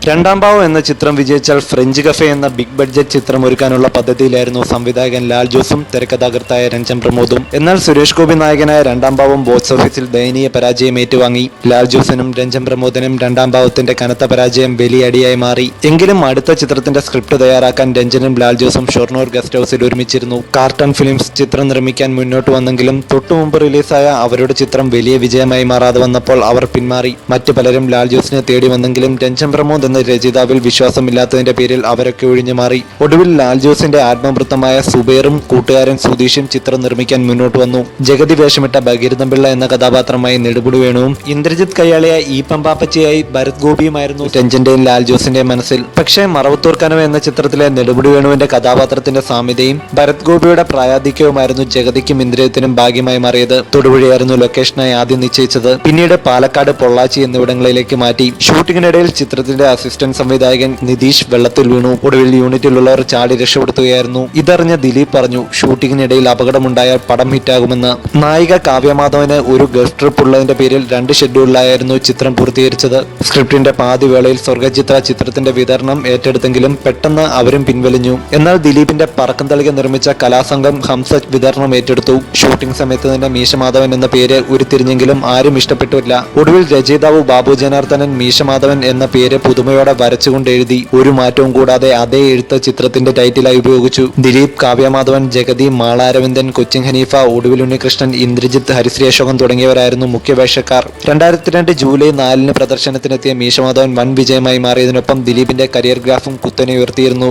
രണ്ടാം ഭാവം എന്ന ചിത്രം വിജയിച്ചാൽ ഫ്രഞ്ച് കഫേ എന്ന ബിഗ് ബഡ്ജറ്റ് ചിത്രം ഒരുക്കാനുള്ള പദ്ധതിയിലായിരുന്നു സംവിധായകൻ ലാൽ ജോസും തിരക്കഥാകൃത്തായ രഞ്ജൻ പ്രമോദും. എന്നാൽ സുരേഷ് ഗോപി നായകനായ രണ്ടാം ഭാവം ബോക്സ് ഓഫീസിൽ ദയനീയ പരാജയം ഏറ്റുവാങ്ങി. ലാൽ ജോസിനും രഞ്ജൻ പ്രമോദിനും രണ്ടാം ഭാവത്തിന്റെ കനത്ത പരാജയം വലിയ അടിയായി മാറി. എങ്കിലും അടുത്ത ചിത്രത്തിന്റെ സ്ക്രിപ്റ്റ് തയ്യാറാക്കാൻ രഞ്ജനും ലാൽ ജോസും ഷൊർണൂർ ഗസ്റ്റ് ഹൌസിൽ ഒരുമിച്ചിരുന്നു. കാർട്ടൺ ഫിലിംസ് ചിത്രം നിർമ്മിക്കാൻ മുന്നോട്ട് വന്നെങ്കിലും തൊട്ടുമുമ്പ് റിലീസായ അവരുടെ ചിത്രം വലിയ വിജയമായി മാറാതെ വന്നപ്പോൾ അവർ പിന്മാറി. മറ്റു പലരും ലാൽ ജോസിനെ തേടി വന്നെങ്കിലും രഞ്ജൻ പ്രമോദ് എന്ന രചയിതാവിൽ വിശ്വാസമില്ലാത്തതിന്റെ പേരിൽ അവരൊക്കെ ഒഴിഞ്ഞു മാറി. ഒടുവിൽ ലാൽ ജോസിന്റെ ആത്മവൃത്തമായ സുബൈറും കൂട്ടുകാരൻ സുധീഷും ചിത്രം നിർമ്മിക്കാൻ മുന്നോട്ട് വന്നു. ജഗതി വേഷമിട്ട ഭഗീരഥൻപിള്ള എന്ന കഥാപാത്രമായി നെടുമുടി വേണുവും ഇന്ദ്രജിത്ത് കയ്യാളിയായ ഈ പമ്പാപ്പച്ചിയായി ഭരത് ഗോപിയുമായിരുന്നു രഞ്ജന്റെയും ലാൽ ജോസിന്റെയും മനസ്സിൽ. പക്ഷേ മറവത്തൂർ കനവ് എന്ന ചിത്രത്തിലെ നെടുമുടി വേണുവിന്റെ കഥാപാത്രത്തിന്റെ സാമ്യതയും ഭരത് ഗോപിയുടെ പ്രായാധിക്യവുമായിരുന്നു ജഗതിക്കും ഇന്ദ്രജിത്തിനും ഭാഗ്യമായി മാറിയത്. തൊടുപുഴയായിരുന്നു ലൊക്കേഷനായി ആദ്യം നിശ്ചയിച്ചത്. പിന്നീട് പാലക്കാട്, പൊള്ളാച്ചി എന്നിവിടങ്ങളിലേക്ക് മാറ്റി. ഷൂട്ടിങ്ങിനിടയിൽ ചിത്രത്തിന്റെ അസിസ്റ്റന്റ് സംവിധായകൻ നിതീഷ് വെള്ളത്തിൽ വീണു. ഒടുവിൽ യൂണിറ്റിലുള്ളവർ ചാടി രക്ഷപ്പെടുത്തുകയായിരുന്നു. ഇതറിഞ്ഞ ദിലീപ് പറഞ്ഞു, ഷൂട്ടിങ്ങിനിടയിൽ അപകടമുണ്ടായാൽ പടം ഹിറ്റാകുമെന്ന്. നായിക കാവ്യമാധവന് ഒരു ഗൾഫ് ട്രിപ്പ് ഉള്ളതിന്റെ പേരിൽ 2 ഷെഡ്യൂളിലായിരുന്നു ചിത്രം പൂർത്തീകരിച്ചത്. സ്ക്രിപ്റ്റിന്റെ പാതി വേളയിൽ സ്വർഗചിത്ര ചിത്രത്തിന്റെ വിതരണം ഏറ്റെടുത്തെങ്കിലും പെട്ടെന്ന് അവരും പിൻവലിഞ്ഞു. എന്നാൽ ദിലീപിന്റെ പറക്കം തളിക നിർമ്മിച്ച കലാസംഘം ഹംസ വിതരണം ഏറ്റെടുത്തു. ഷൂട്ടിംഗ് സമയത്ത് തന്നെ മീശമാധവൻ എന്ന പേര് ഉരുത്തിരിഞ്ഞെങ്കിലും ആരും ഇഷ്ടപ്പെട്ടില്ല. ഒടുവിൽ രചയിതാവ് ബാബു ജനാർദ്ദനൻ മീശമാധവൻ എന്ന പേര് പുതുമയോടെ വരച്ചുകൊണ്ട് എഴുതി. ഒരു മാറ്റവും കൂടാതെ അതേ എഴുത്ത് ചിത്രത്തിന്റെ ടൈറ്റിലായി ഉപയോഗിച്ചു. ദിലീപ്, കാവ്യമാധവൻ, ജഗതി, മാളാരവിന്ദൻ, കൊച്ചിൻ ഹനീഫ, ഒടുവിൽ ഉണ്ണികൃഷ്ണൻ, ഇന്ദ്രജിത്ത്, ഹരിശ്രീ അശോകൻ തുടങ്ങിയവരായിരുന്നു മുഖ്യവേഷക്കാർ. 2002 ജൂലൈ 4 പ്രദർശനത്തിനെത്തിയ മീശമാധവൻ വൻ വിജയമായി മാറിയതിനൊപ്പം ദിലീപിന്റെ കരിയർ ഗ്രാഫും കുത്തനെ ഉയർത്തിയിരുന്നു.